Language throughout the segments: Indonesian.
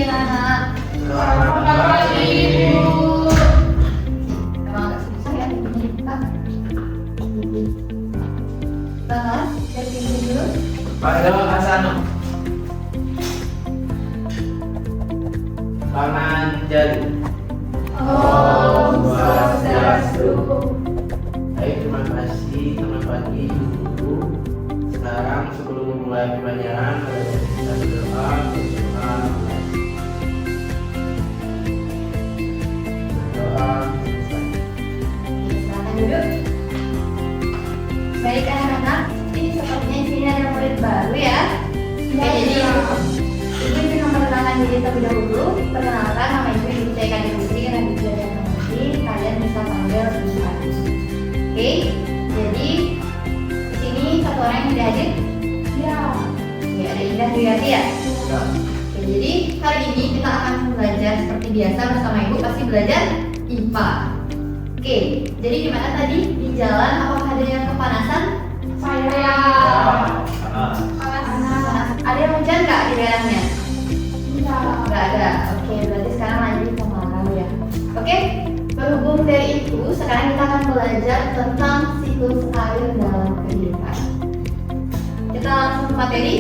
anak-anak. Selamat pagi, Ibu. Emang agak susah ya ini, Pak. Bahas dari sini dulu. Pada Asano. Tangan jari. Om Swastiastu. Baik, terima kasih teman pagi Ibu. Sekarang sebelum memulai pembelajaran, kita berdoa. Berdoa. Silakan duduk. Baik anak-anak, ini sepertinya di sini ada murid baru ya. Oke, jadi Ibu ingin memperkenalkan diri terlebih dahulu. Perkenalkan, nama Ibu Eka Putri, dan nanti kalian bisa panggil Ibu Agus. Oke, jadi di sini satu orang yang tidak hadir. Ya, ada Indah Duyati ya. Oke, jadi hari ini kita akan belajar seperti biasa bersama Ibu, pasti belajar IPA. Oke, jadi gimana tadi di jalan? Apakah ada yang kepanasan? Saya. Panas. Ada yang hujan nggak di daerahnya? Nggak ada. Oke, berarti sekarang lanjut ke Malau ya. Oke, berhubung dari itu, sekarang kita akan belajar tentang siklus air dalam kehidupan. Kita langsung ke materi.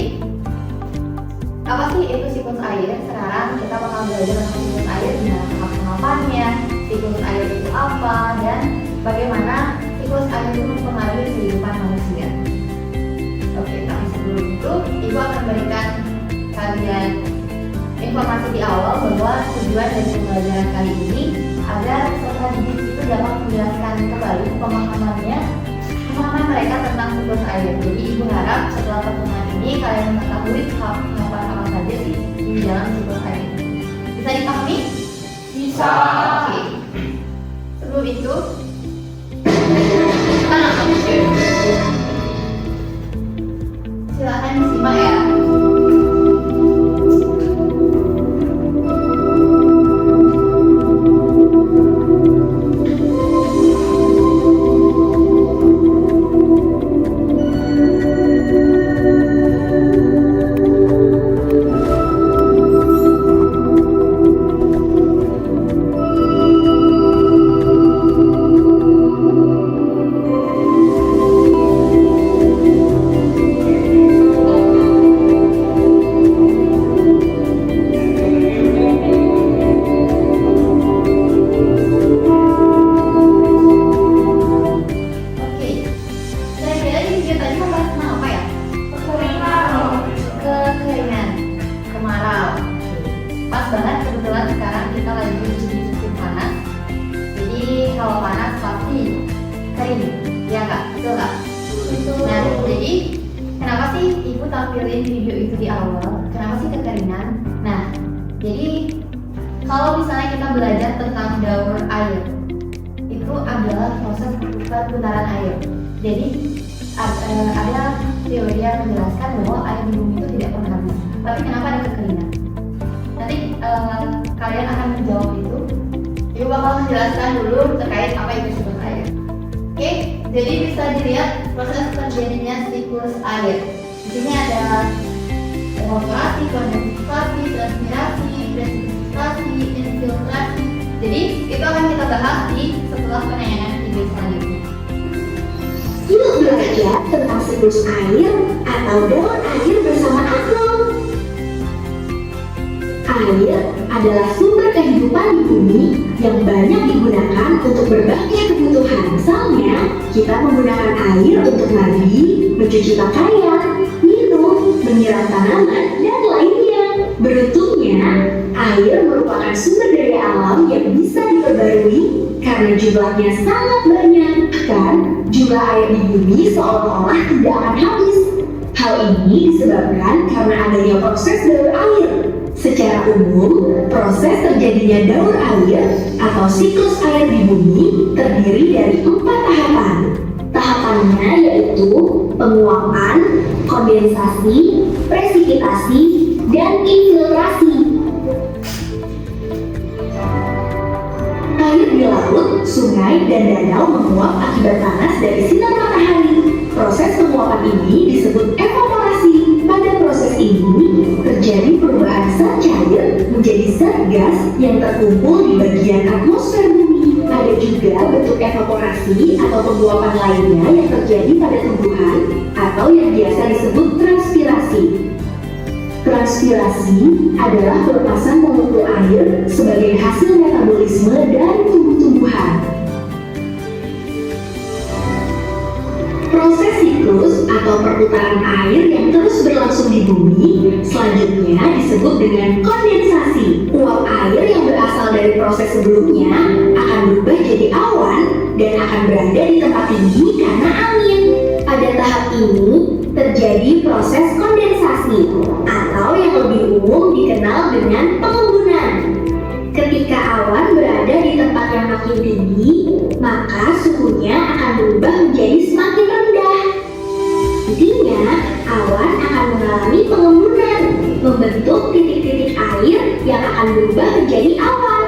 Apa sih itu siklus air? Sekarang kita bakal belajar tentang siklus air, gimana tahapan-tahapannya, siklus air itu apa, dan bagaimana siklus air itu mempengaruhi kehidupan manusia. Oke, tapi sebelum itu, Ibu akan berikan kalian informasi di awal bahwa tujuan dari pembelajaran kali ini agar peserta didik itu dapat menjelaskan kembali pemahaman mereka tentang siklus air. Jadi Ibu harap setelah pertemuan ini kalian mengetahui tahapan apa saja sih di dalam siklus air ini. Bisa dipahami? Bisa. Oke. Sebelum itu, kita langsung share. Silakan disimak ya. Tampilin video itu di awal, kenapa sih kekeringan? Nah, jadi kalau misalnya kita belajar tentang daur air, itu adalah proses perputaran air. Jadi ada teori yang menjelaskan bahwa air di bumi itu tidak pernah habis. Tapi kenapa ada kekeringan? Nanti kalian akan menjawab itu. Ibu bakal menjelaskan dulu terkait apa itu siklus air. Oke, jadi bisa dilihat proses terjadinya siklus air. Di sini ada evaporasi, kondensasi, transpirasi, presipitasasi, infiltrasi. Jadi itu akan kita bahas di setelah penayangan video selanjutnya. Yuk belajar tentang siklus air atau daur air bersama aku. Air adalah sumber kehidupan di bumi yang banyak digunakan untuk berbagai kebutuhan. Misalnya, kita menggunakan air untuk mandi, mencuci pakaian, minum, menyiram tanaman, dan lainnya. Beruntungnya, air merupakan sumber daya alam yang bisa diperbarui karena jumlahnya sangat banyak. Kan, jumlah air di bumi seolah-olah tidak akan habis. Hal ini disebabkan karena adanya proses daur air. Secara umum, proses terjadinya daur air atau siklus air di bumi terdiri dari 4 tahapan. Tahapannya yaitu penguapan, kondensasi, presipitasi, dan infiltrasi. Air di laut, sungai, dan danau menguap akibat panas dari sinar matahari. Proses penguapan ini disebut evaporasi. Pada proses ini terjadi perubahan zat cair menjadi yang terkumpul di bagian atmosfer bumi. Ada juga bentuk evaporasi atau penguapan lainnya yang terjadi pada tumbuhan atau yang biasa disebut transpirasi. Transpirasi adalah pelepasan molekul air sebagai hasil metabolisme dari tumbuh-tumbuhan. Proses siklus atau perputaran air yang terus berlangsung di bumi selanjutnya disebut dengan kondensasi. Uap air yang berasal dari proses sebelumnya akan berubah jadi awan dan akan berada di tempat tinggi karena angin. Pada tahap ini terjadi proses kondensasi atau yang lebih umum dikenal dengan pengembunan. Ketika awan berada di tempat yang makin tinggi, maka suhunya akan berubah menjadi semakin rendah. Intinya, awan akan mengalami pengembunan, membentuk titik-titik air yang akan berubah menjadi awan.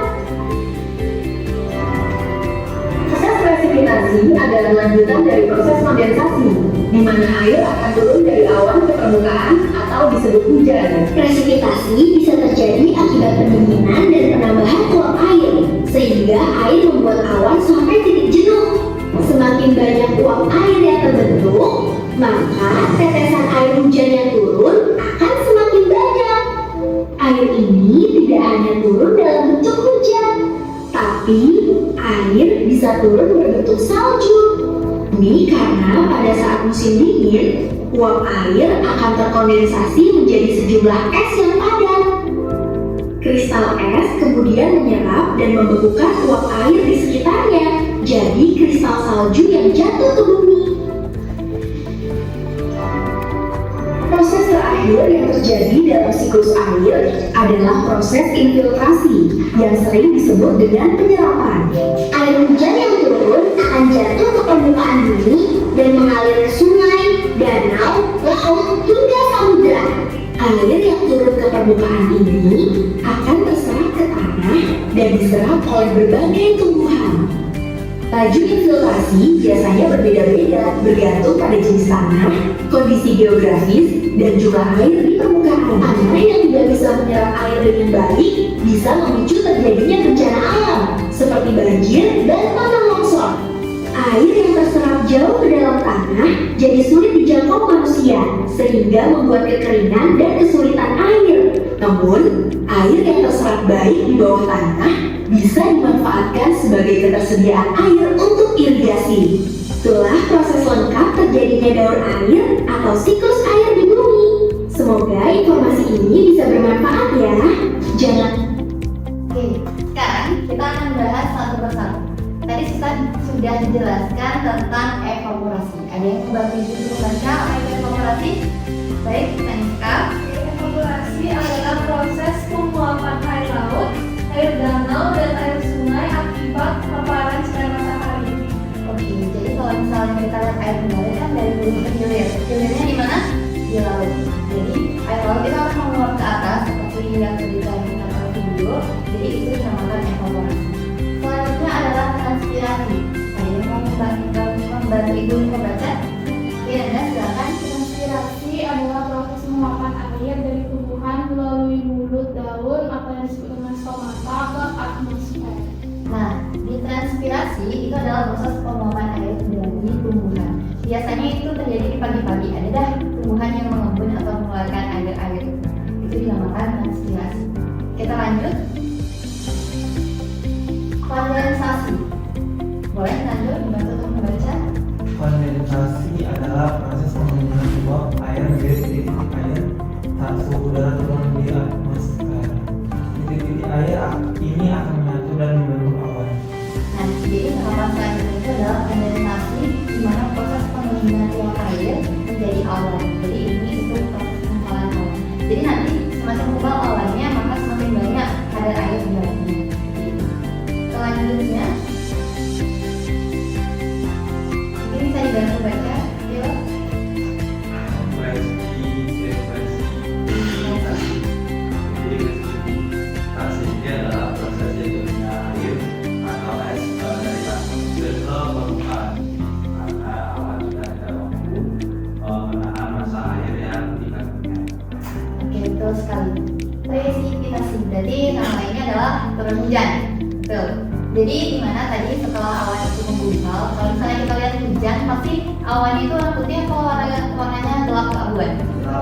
Proses presipitasi adalah lanjutan dari proses kondensasi, di mana air akan turun dari awan ke permukaan atau disebut hujan. Presipitasi bisa terjadi akibat pendinginan dan penambahan uap air, sehingga air membuat awan sampai titik jenuh. Semakin banyak uap air yang terbentuk, maka tetesan air hujan yang turun akan semakin banyak. Air ini tidak hanya turun dalam bentuk hujan, tapi air bisa turun berbentuk salju. Ini karena pada saat musim dingin, uap air akan terkondensasi menjadi sejumlah es yang padat. Kristal es kemudian menyerap dan membekukan uap air di sekitarnya, jadi kristal salju yang jatuh ke bumi. Proses terakhir yang terjadi dalam siklus air adalah proses infiltrasi yang sering disebut dengan penyerapan. Air hujan yang turun akan jatuh ke permukaan bumi dan mengalir ke sungai, danau, laut, hingga samudra. Air yang turun ke permukaan ini akan terserap ke tanah dan diserap oleh berbagai tumbuhan. Laju infiltrasi biasanya berbeda-beda bergantung pada jenis tanah, kondisi geografis, dan jumlah air di permukaan. Tanah yang tidak bisa menyerap air dengan baik bisa memicu terjadinya bencana alam seperti banjir dan tanah longsor. Air yang terserap jauh ke dalam tanah jadi sulit dijangkau manusia, sehingga membuat kekeringan dan kesulitan air. Namun, air yang terserap baik di bawah tanah bisa dimanfaatkan sebagai ketersediaan air untuk irigasi. Itulah proses lengkap terjadinya daur air atau siklus air di bumi. Semoga informasi ini bisa bermanfaat ya. Jangan. Oke, sekarang kita akan bahas satu persatu. Tadi Ustaz sudah dijelaskan tentang evaporasi. Ada yang membantu Ibu membaca apa itu evaporasi? Baik, Niska. Evaporasi adalah proses penguapan air laut, air danau, dan air sungai akibat paparan sinar matahari. Oke, jadi kalau misalnya kita lihat air mengalir kan dari bumi ke hilir. Hilirnya di mana? Di laut. Jadi air laut itu akan menguap ke atas seperti yang kita lihat pada video. Jadi itu dinamakan evaporasi. Selanjutnya adalah transpirasi. Saya mau membantu Ibu membaca. Oke, Anda silakan. Transpirasi adalah proses penguapan air dari tumbuhan melalui mulut daun atau yang disebut dengan stomata ke atmosfer. Nah, di transpirasi itu adalah proses penguapan air dari tumbuhan. Biasanya itu terjadi di pagi-pagi. Ada dah tumbuhan yang mengembun atau mengeluarkan air-air. Itu dinamakan transpirasi. Kita lanjut. Kondensasi. Boleh lanjut dibantu untuk membaca. Kondensasi adalah proses pengurangan uap air dari titik-titik air saat suhu udara turun di atmosfer. Titik-titik air ini akan menyatu dan membentuk awan. Nah, jadi tahapan selanjutnya itu adalah kondensasi, di mana proses pendinginan uap air menjadi awan. Jadi ini itu proses pengumpulan awan. Jadi nanti semakin tebal awannya, maka semakin banyak kadar air di dalamnya. Selanjutnya, ini bisa dibantu baca, ya. Hasilnya adalah proses jatuhnya air atau es dari atmosfer ke permukaan karena awan sudah tidak mampu menahan massa turun hujan. Betul. Jadi dimana tadi setelah awan itu menggumpal, kalau misalnya kita lihat hujan, pasti awan itu warna putih atau warnanya gelap keabuan.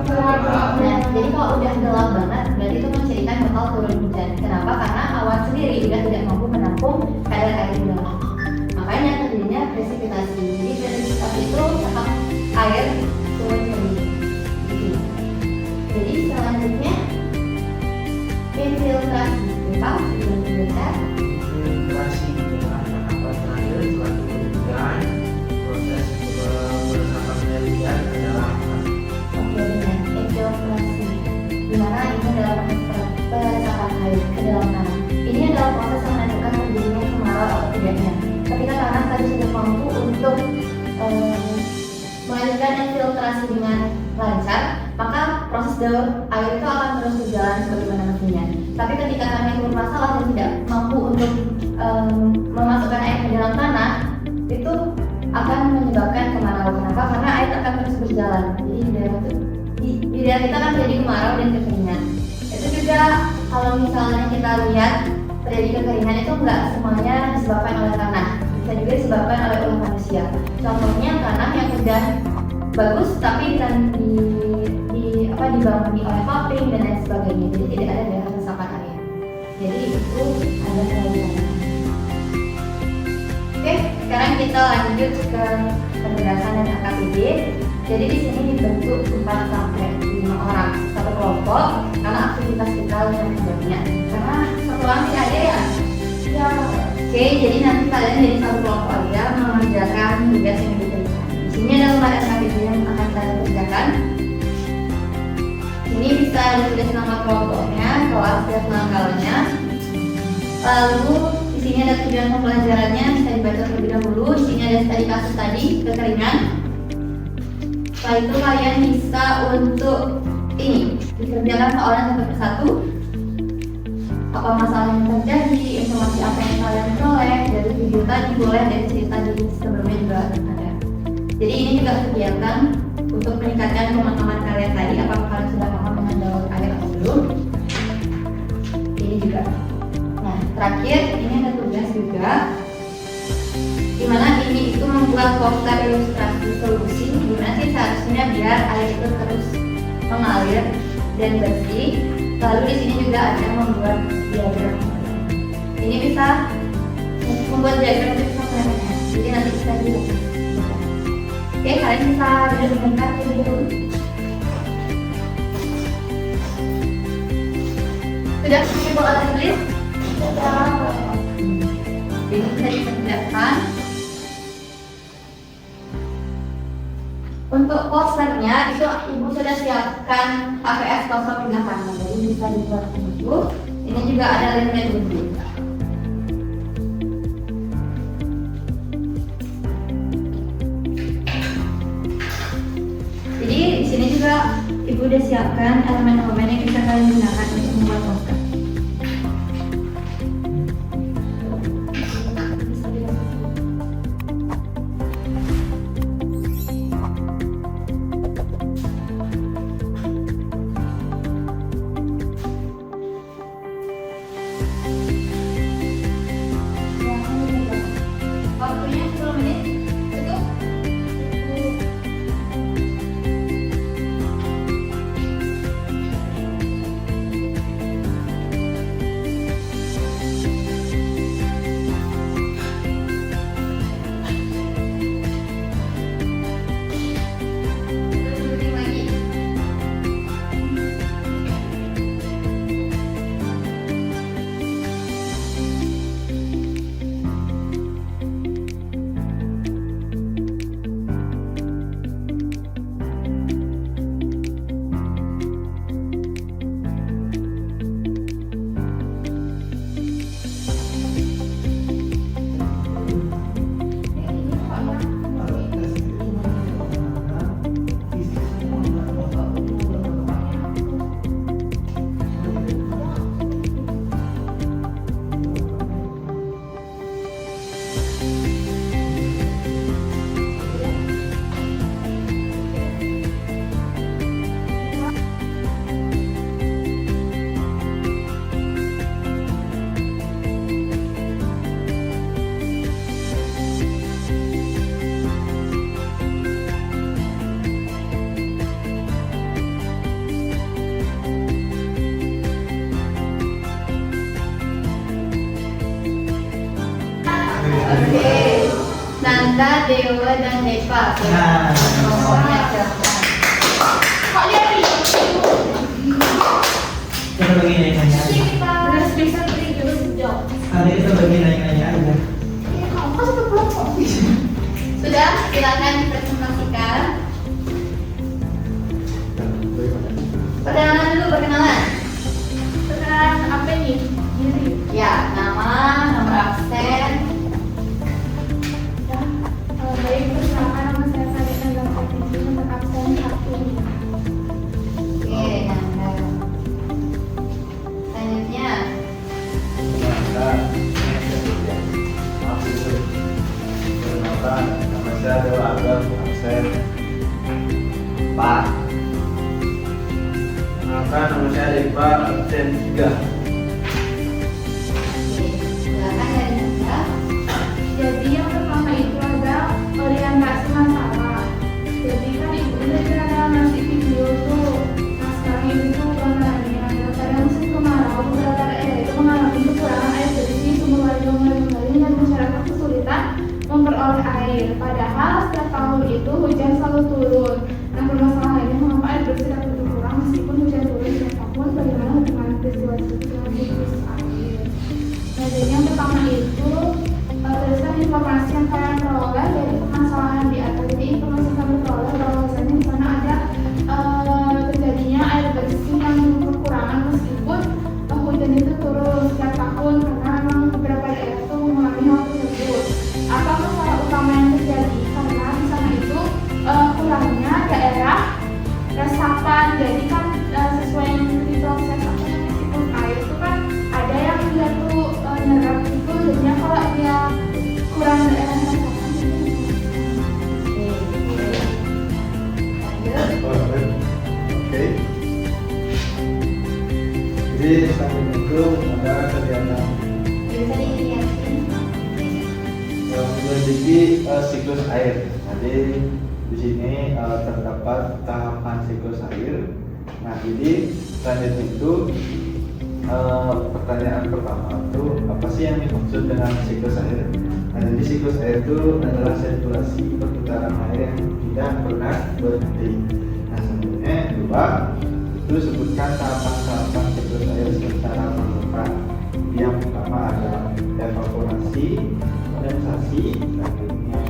Nah, jadi kalau udah gelap banget, berarti itu menceritakan bakal turun hujan. Kenapa? Karena awan sendiri udah tidak mampu menampung kadar air di dalam. Makanya terjadinya presipitasi. Jadi presipitasi itu saat air turun dari gitu. Jadi selanjutnya infiltrasi. Apa? Infiltrasi. Infiltrasi adalah tahapan terakhir setelah turun hujan. Proses peresapan air hujan adalah apa? Oke, dengan infiltrasi. Dimana ini adalah peresapan air ke dalam tanah. Ini adalah proses yang menentukan terjadinya kemarau atau tidaknya. Ketika tanah tadi sudah mampu untuk melanjutkan infiltrasi dengan lancar, maka proses daur air itu akan terus berjalan sebagaimana mestinya. Tapi ketika tanah itu bermasalah dan tidak mampu untuk memasukkan air ke dalam tanah, itu akan menyebabkan kemarau. Kenapa? Karena air akan terus berjalan. Jadi di daerah kita kan terjadi kemarau dan kekeringan. Itu juga kalau misalnya kita lihat terjadi kekeringan itu enggak semuanya disebabkan oleh tanah, bisa juga disebabkan oleh ulah manusia. Contohnya tanah yang sudah bagus tapi dibangun oleh pabrik dan lain sebagainya, jadi tidak ada daerah resapan air. Jadi itu ada kaitannya. Oke, sekarang kita lanjut ke penugasan dan AKBD. Jadi di sini dibentuk 4 sampai 5 orang satu kelompok karena aktivitas kita lebih banyak. Karena satu orang tidak ada ya. Ya. Oke, jadi nanti kalian jadi satu kelompok aja mengerjakan tugas yang diberikan. Di sini ada lembar AKBD yang akan kalian kerjakan. Ini bisa ditulis nama kelompoknya, kelas dan tanggalnya. Lalu di sini ada tujuan pembelajarannya, bisa dibaca terlebih dahulu. Di sini ada studi kasus tadi, kekeringan. Setelah itu kalian bisa untuk ini dikerjakan soalnya satu persatu. Apa masalah yang terjadi, informasi apa yang kalian peroleh dari video tadi, boleh dari cerita di sebelumnya juga ada. Jadi ini juga kegiatan untuk meningkatkan pemahaman kalian tadi. Apakah kalian sudah paham dengan daur air atau belum? Ini juga. Nah, terakhir ini ada tugas juga, dimana ini itu membuat poster ilustrasi solusi gimana sih seharusnya biar air itu terus mengalir dan bersih. Lalu di sini juga ada membuat diagram. Ini bisa membuat diagram itu sebenarnya. Jadi nanti kita lihat. Oke, kalian bisa duduk sebentar dulu. Sudah siap alat tulis? Sudah. Ini bisa dikerjakan. Untuk posternya itu ibu sudah siapkan HVS 08, jadi bisa dibuat dulu. Ini juga ada linknya dulu. Jadi di sini juga ibu udah siapkan elemen-elemen yang bisa kalian gunakan untuk membuat poster. Waktunya 10 menit. Cukup? Dewa dan Deva. Nah. Pokoknya silahkan. Kok dia ribut? Kita bagi nanya-nanya aja. Harus bisa trigger sejauh. Kali kita bagi nanya-nanya aja. Kamu kok sampai belum kok? Sudah, silakan dipresentasikan. Perkenalan dulu, perkenalan. Sekarang apa nih? Diri. Ya, nama, nomor absen. Ya. Baik, perkenalkan nama saya Farid Nanda Fatih, nomor absen 1. Oke, Nanda. Selanjutnya, Perkenalkan, nama saya adalah Agam, absen 4. Perkenalkan, nama saya Deva, absen 3. oke, silakan dari Nanda. Jadi yang pertama itu ada orientasi masalah. Jadi kan ibu udah ada ngasih video tuh. Nah sekarang ibu itu nanya, pada musim kemarau beberapa daerah itu mengalami kekurangan air bersih, sumber warga mulai mengering dan masyarakat kesulitan memperoleh air. Padahal setiap tahun itu hujan selalu turun. Nah permasalahannya mengapa air bersih dapat berkurang meskipun hujan turun setiap tahun? Bagaimana hubungan peristiwa tersebut dengan krisis air? Nah jadi yang pertama itu teruskan informasi yang kalian peroleh dari permasalahan di atas. Jadi informasi yang kami peroleh bahwasanya di sana ada terjadinya air bersih yang kekurangan meskipun hujan itu turun setiap tahun karena memang beberapa daerah itu mengalami hal tersebut. Apa masalah utama yang terjadi? Karena di sana itu kurangnya daerah resapan. Jadi kan sesuai yang di proses apa namanya siklus air itu kan ada yang dia tuh nyerap itu, jadinya kalau dia kurang daerah resapan Lanjut. Oke. Jadi sampai itu ada kegiatan Bisa dilihatin. yang memiliki siklus air. Jadi di sini terdapat tahapan siklus air. Nah, jadi selanjutnya itu pertanyaan pertama itu apa sih yang dimaksud dengan siklus air? Nah, jadi siklus air itu adalah sirkulasi perputaran air yang tidak pernah berhenti. Nah, selanjutnya dua itu sebutkan tahapan-tahapan siklus air secara permukaan. Yang pertama ada evaporasi, kondensasi, selanjutnya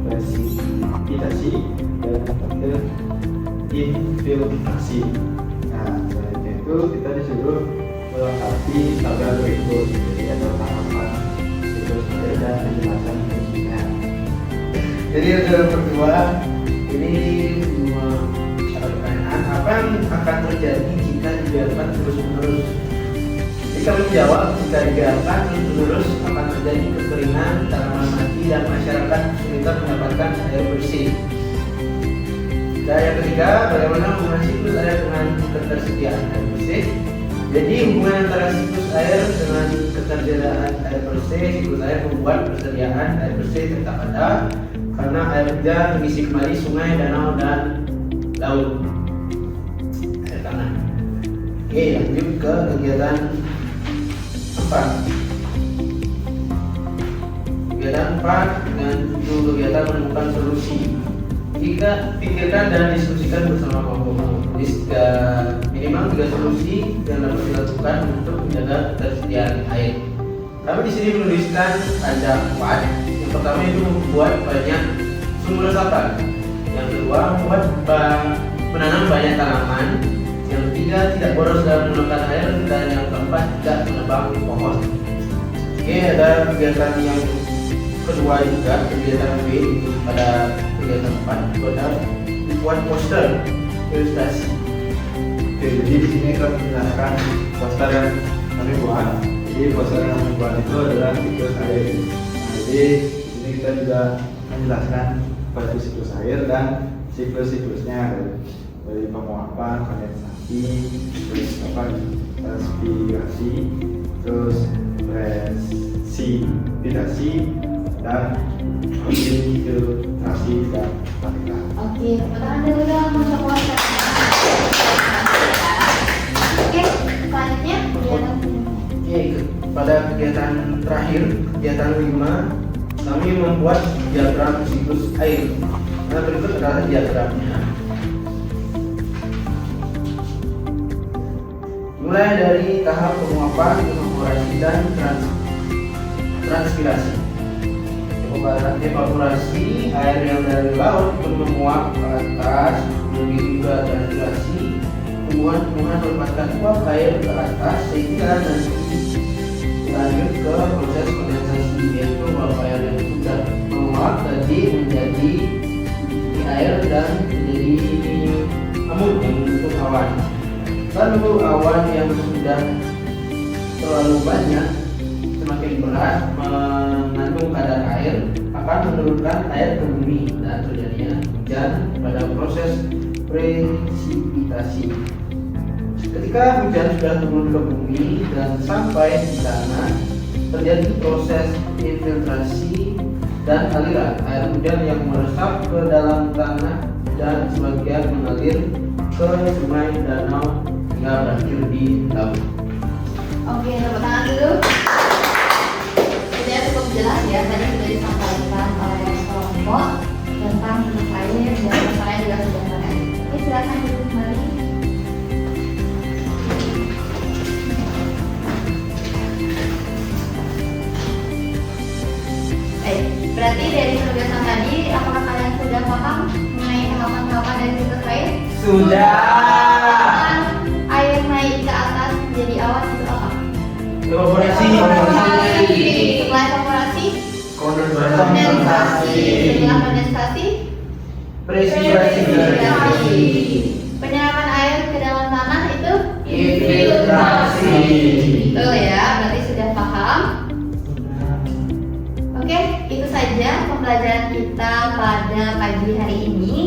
presipitasi, dan terakhir infiltrasi. Nah, selanjutnya itu kita disuruh melengkapi tabel berikut. Jadi ada tahapan siklus air dan penjelasan fungsinya. Jadi yang kedua, ini ada pertanyaan, apa yang akan terjadi jika dibiarkan terus-menerus? Jika menjawab, jika dibiarkan terus-menerus akan terjadi kekeringan, tanaman mati, dan masyarakat kesulitan mendapatkan air bersih. Dan yang ketiga, bagaimana hubungan siklus air dengan ketersediaan air bersih? Jadi hubungan antara siklus air dengan ketersediaan air bersih, siklus air membuat persediaan air bersih tetap ada karena air hujan mengisi kembali sungai, danau, dan laut. Air tanah. Oke, lanjut ke kegiatan 4. Kegiatan 4 dengan judul kegiatan menemukan solusi. Jika pikirkan dan diskusikan bersama kelompok. Minimal 3 solusi yang dapat dilakukan untuk menjaga ketersediaan air. Kami di sini menuliskan ada 4. Yang pertama itu membuat banyak sumur resapan. Yang kedua menanam banyak tanaman. Yang ketiga tidak boros dalam menggunakan air, dan yang keempat tidak menebang pohon. Oke, ada kegiatan yang kedua juga, kegiatan B itu pada kegiatan 4 itu ada buat poster ilustrasi. Oke, jadi di sini kita menjelaskan poster yang kami buat. Jadi poster yang kami buat itu adalah siklus air. Nah, jadi di sini kita juga menjelaskan pada siklus air dan siklus-siklusnya dari penguapan, kondensasi, terus transpirasi, terus presipitasi, dan infiltrasi dan partikel. Oke, tepuk tangan dulu dong untuk poster. Oke, selanjutnya kegiatan Oke, pada kegiatan terakhir, kegiatan 5 kami membuat diagram siklus air. Nah, berikut adalah diagramnya. Mulai dari tahap penguapan, evaporasi, dan transpirasi. Evaporasi, air yang dari laut itu menguap ke atas, begitu juga transpirasi. Tumbuhan-tumbuhan melepaskan uap air ke atas sehingga nanti lanjut ke proses kondensasi, yaitu uap air yang sudah menguap tadi menjadi air dan menjadi embun yang membentuk awan. Lalu awan yang sudah terlalu banyak semakin berat mengandung kadar air akan menurunkan air ke bumi dan terjadinya hujan pada proses presipitasi. Ketika hujan sudah turun ke bumi dan sampai di sana, terjadi proses infiltrasi dan aliran air hujan yang meresap ke dalam tanah dan sebagian mengalir ke sungai, danau, hingga berakhir di laut. Oke, tepuk tangan dulu. Sudah cukup jelas ya, tadi sudah disampaikan oleh kelompok tentang siklus air dan masalahnya juga sudah terkait. Oke, silakan duduk kembali. Berarti dari penugasan tadi, apakah kalian sudah paham mengenai tahapan-tahapan dari siklus air? Sudah. Air naik ke atas menjadi awan itu apa? Evaporasi. Setelah evaporasi, kondensasi. Setelah kondensasi, Presipitasi. penyerapan air ke dalam tanah itu Infiltrasi. Betul ya, berarti sudah paham. Oke, itu saja pembelajaran kita pada pagi hari ini.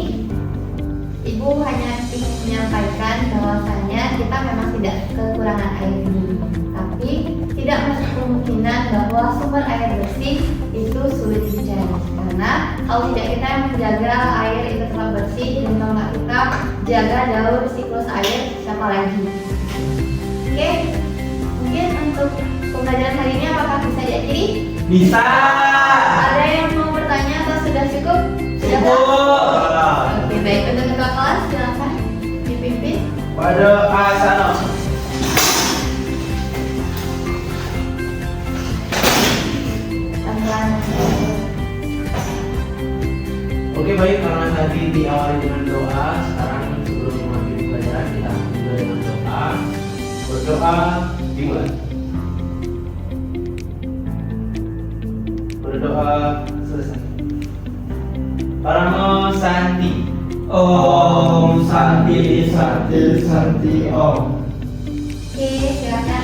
Ibu hanya ingin menyampaikan bahwasanya kita memang tidak kekurangan air minum, tapi tidak menutup kemungkinan bahwa sumber air bersih itu sulit dicari, karena kalau tidak kita yang menjaga air itu tetap bersih, dan kalau nggak kita jaga daur siklus air, siapa lagi? Oke, mungkin untuk pembelajaran hari ini apakah bisa diakhiri? Bisa. Ada yang mau bertanya atau sudah cukup? Sudah? Cukup. Oke, baik. Untuk ketua kelas silakan dipimpin. Pada asana. Pelan-pelan. Oke, baik, karena tadi diawali dengan doa, sekarang sebelum mengakhiri pelajaran kita mulai dengan doa. Berdoa dimulai. Berdoa selesai. Paramo Santi. Om Santi Santi Santi Om. Oke, silakan